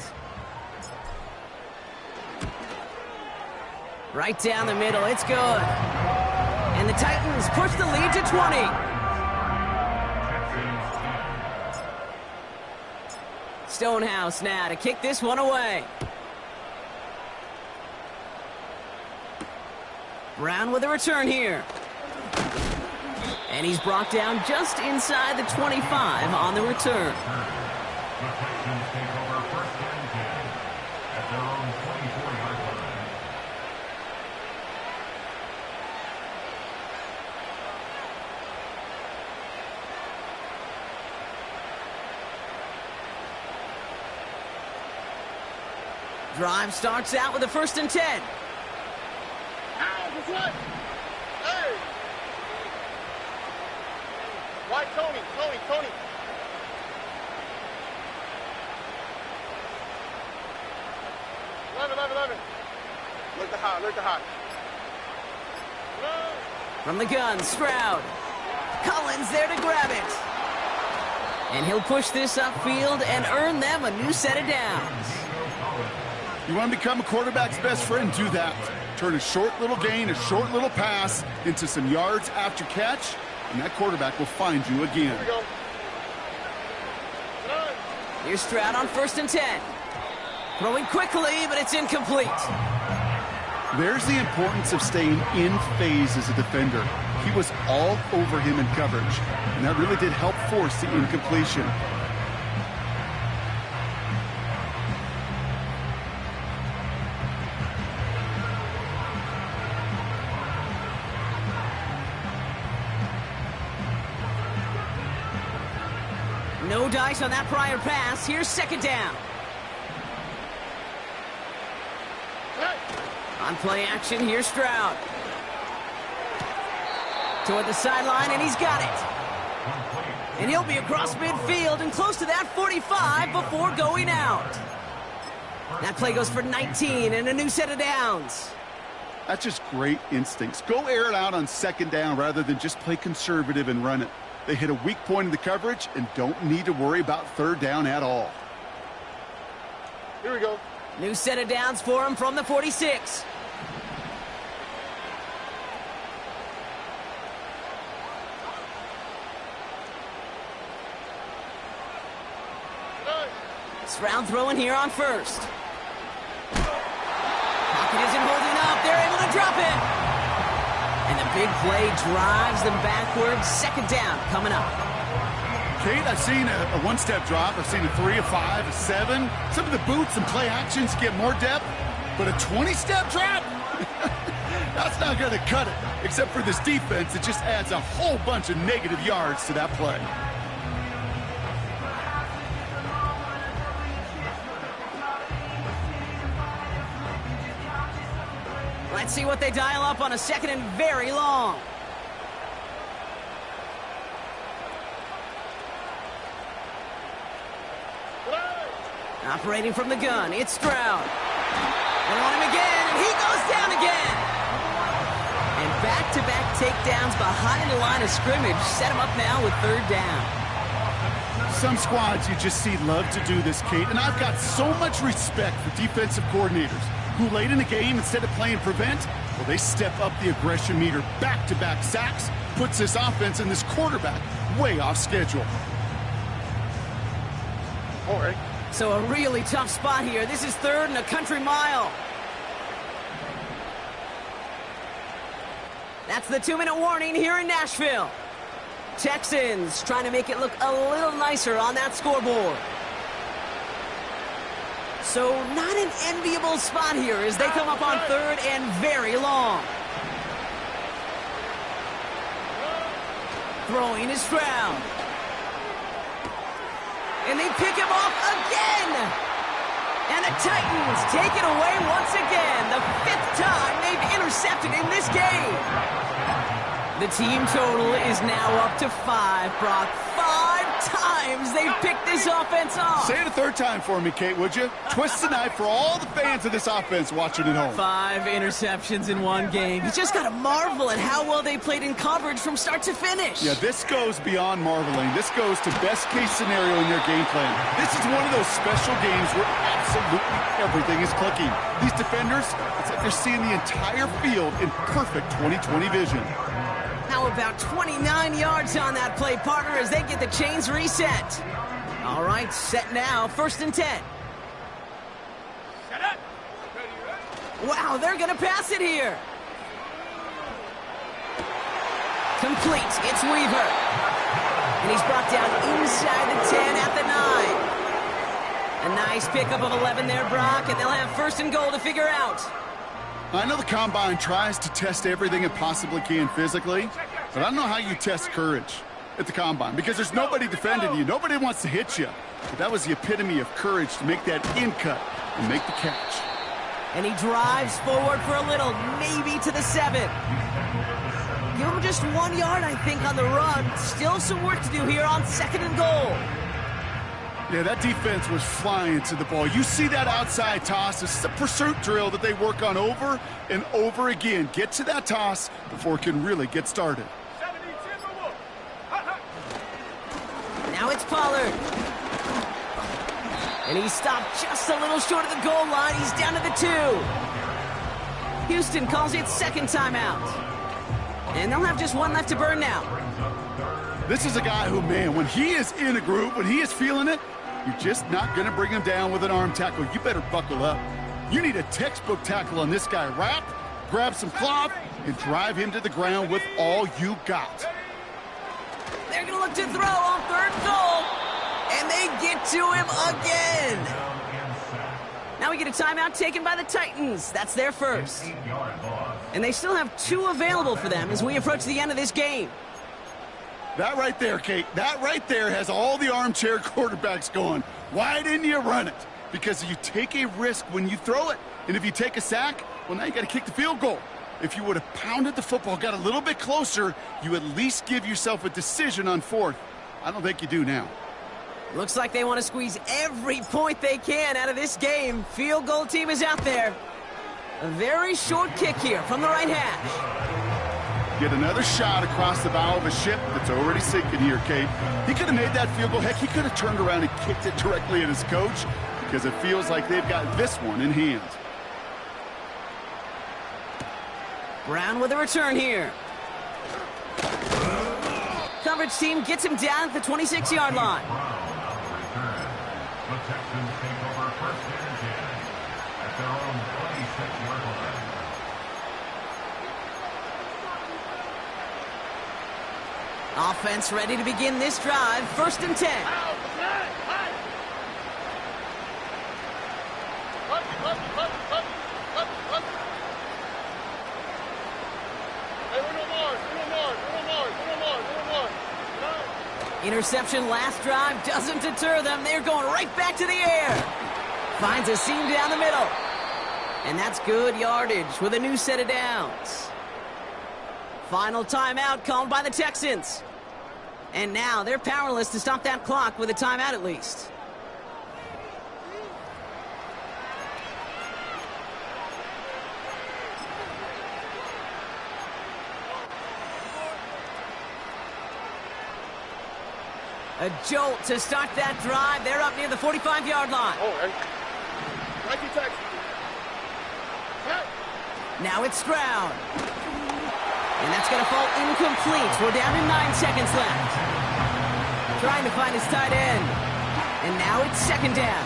Right down the middle, it's good. And the Titans push the lead to 20. Stonehouse now to kick this one away. Brown with a return here. And he's brought down just inside the 25 on the return. The Texans take over 1st and 10 at their own 24-yard line. Drive starts out with a 1st and 10. Hey! Why Tony? 11. Look the hot. From the gun, Stroud. Collins there to grab it. And he'll push this upfield and earn them a new set of downs. You want to become a quarterback's best friend? Do that. Turn a short little gain, a short little pass into some yards after catch, and that quarterback will find you again. Here we go. Here's Stroud on 1st and 10. Throwing quickly, but it's incomplete. There's the importance of staying in phase as a defender. He was all over him in coverage, and that really did help force the incompletion. No dice on that prior pass. Here's 2nd down. On play action, here's Stroud. Toward the sideline, and he's got it. And he'll be across midfield and close to that 45 before going out. That play goes for 19 and a new set of downs. That's just great instincts. Go air it out on second down rather than just play conservative and run it. They hit a weak point in the coverage and don't need to worry about third down at all. Here we go. New set of downs for him from the 46. Round throwing here on first. Pocket isn't holding up. They're able to drop it. And the big play drives them backwards. Second down coming up. Kate, I've seen a one-step drop. I've seen a 3, a 5, a 7. Some of the boots and play actions get more depth. But a 20-step drop? That's not going to cut it. Except for this defense, it just adds a whole bunch of negative yards to that play. Let's see what they dial up on a second and very long. Operating from the gun, it's Stroud. They want him again, and he goes down again. And back-to-back takedowns behind the line of scrimmage set him up now with third down. Some squads you just see love to do this, Kate, and I've got so much respect for defensive coordinators who late in the game, instead of playing prevent, well, they step up the aggression meter. Back-to-back sacks puts this offense and this quarterback way off schedule. All right. So a really tough spot here. This is third and a country mile. That's the 2-minute warning here in Nashville. Texans trying to make it look a little nicer on that scoreboard. So not an enviable spot here as they come up on third and very long. Throwing is Stroud. And they pick him off again. And the Titans take it away once again. The 5th time they've intercepted in this game. The team total is now up to 5, Brock. 5 times they've picked this offense off. Say it a third time for me, Kate, would you? Twist the knife for all the fans of this offense watching at home. 5 interceptions in one game. You just got to marvel at how well they played in coverage from start to finish. Yeah, this goes beyond marveling. This goes to best-case scenario in their game plan. This is one of those special games where absolutely everything is clicking. These defenders, it's like they're seeing the entire field in perfect 20/20 vision. How about 29 yards on that play, partner, as they get the chains reset. All right, set now, 1st and 10. Wow, they're going to pass it here. Complete, it's Weaver. And he's brought down inside the 10 at the 9. A nice pickup of 11 there, Brock, and they'll have 1st and goal to figure out. I know the Combine tries to test everything it possibly can physically, but I don't know how you test courage at the Combine because there's nobody defending you. Nobody wants to hit you. But that was the epitome of courage to make that in cut and make the catch. And he drives forward for a little, maybe to the 7. Give him just 1 yard, I think, on the run. Still some work to do here on 2nd and goal. Yeah, that defense was flying to the ball. You see that outside toss. This is a pursuit drill that they work on over and over again. Get to that toss before it can really get started. Now it's Pollard. And he stopped just a little short of the goal line. He's down to the 2. Houston calls it 2nd timeout. And they'll have just 1 left to burn now. This is a guy who, man, when he is in a groove, when he is feeling it, you're just not going to bring him down with an arm tackle. You better buckle up. You need a textbook tackle on this guy. Wrap, grab some cloth, and drive him to the ground with all you got. They're going to look to throw on 3rd and goal. And they get to him again. Now we get a timeout taken by the Titans. That's their 1st. And they still have 2 available for them as we approach the end of this game. That right there, Kate, that right there has all the armchair quarterbacks going. Why didn't you run it? Because you take a risk when you throw it. And if you take a sack, well, now you got to kick the field goal. If you would have pounded the football, got a little bit closer, you at least give yourself a decision on 4th. I don't think you do now. Looks like they want to squeeze every point they can out of this game. Field goal team is out there. A very short kick here from the right hash. Get another shot across the bow of a ship that's already sinking here, Kate. He could have made that field goal. Heck, he could have turned around and kicked it directly at his coach because it feels like they've got this one in hand. Brown with a return here. Coverage team gets him down at the 26-yard line. The Texans take over first and 10 at their own 26-yard line. Offense ready to begin this drive. First and 10. Interception last drive doesn't deter them. They're going right back to the air. Finds a seam down the middle. And that's good yardage with a new set of downs. Final timeout called by the Texans. And now they're powerless to stop that clock with a timeout at least. A jolt to start that drive. They're up near the 45-yard line. Oh, thank you, Texans. Now it's Stroud. And that's going to fall incomplete. We're down to 9 seconds left. Trying to find his tight end. And now it's second down.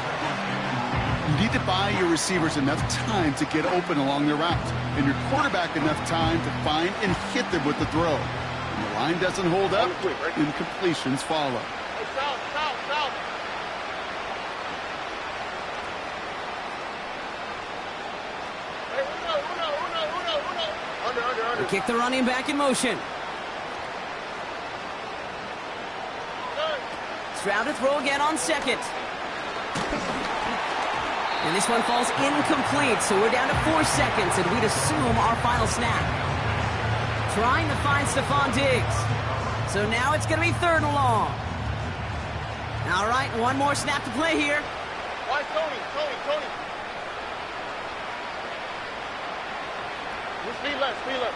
You need to buy your receivers enough time to get open along their route, and your quarterback enough time to find and hit them with the throw. When the line doesn't hold up, incompletions follow. South. Hey, Uno. Under. Kick the running back in motion. Stroud to throw again on second. And this one falls incomplete, so we're down to 4 seconds, and we'd assume our final snap. Trying to find Stephon Diggs. So now it's going to be third and long. All right, one more snap to play here. Why, Tony. Speed left. 11.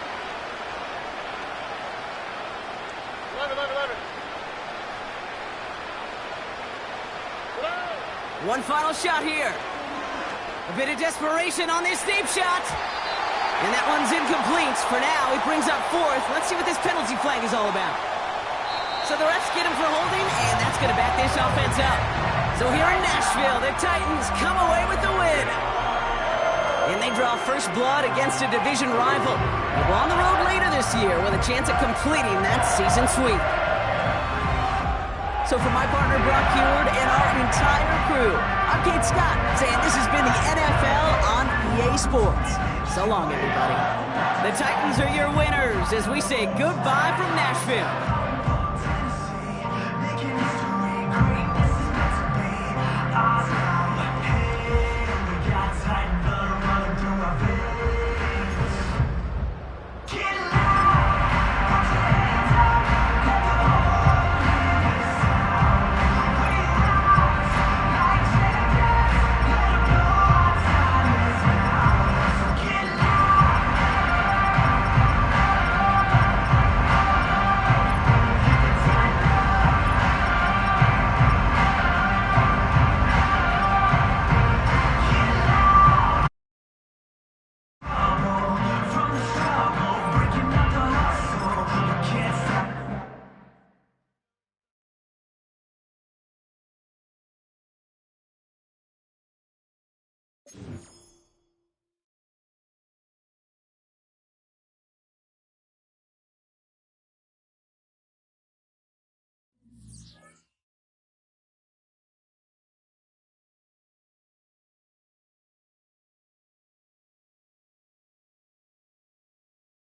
One final shot here. A bit of desperation on this deep shot. And that one's incomplete. For now, it brings up fourth. Let's see what this penalty flag is all about. So the refs get him for holding, and that's going to back this offense up. So here in Nashville, the Titans come away with the win. And they draw first blood against a division rival. And we're on the road later this year with a chance at completing that season sweep. So for my partner, Brock Heward, and our entire crew, I'm Kate Scott, saying this has been the NFL on EA Sports. So long, everybody. The Titans are your winners as we say goodbye from Nashville.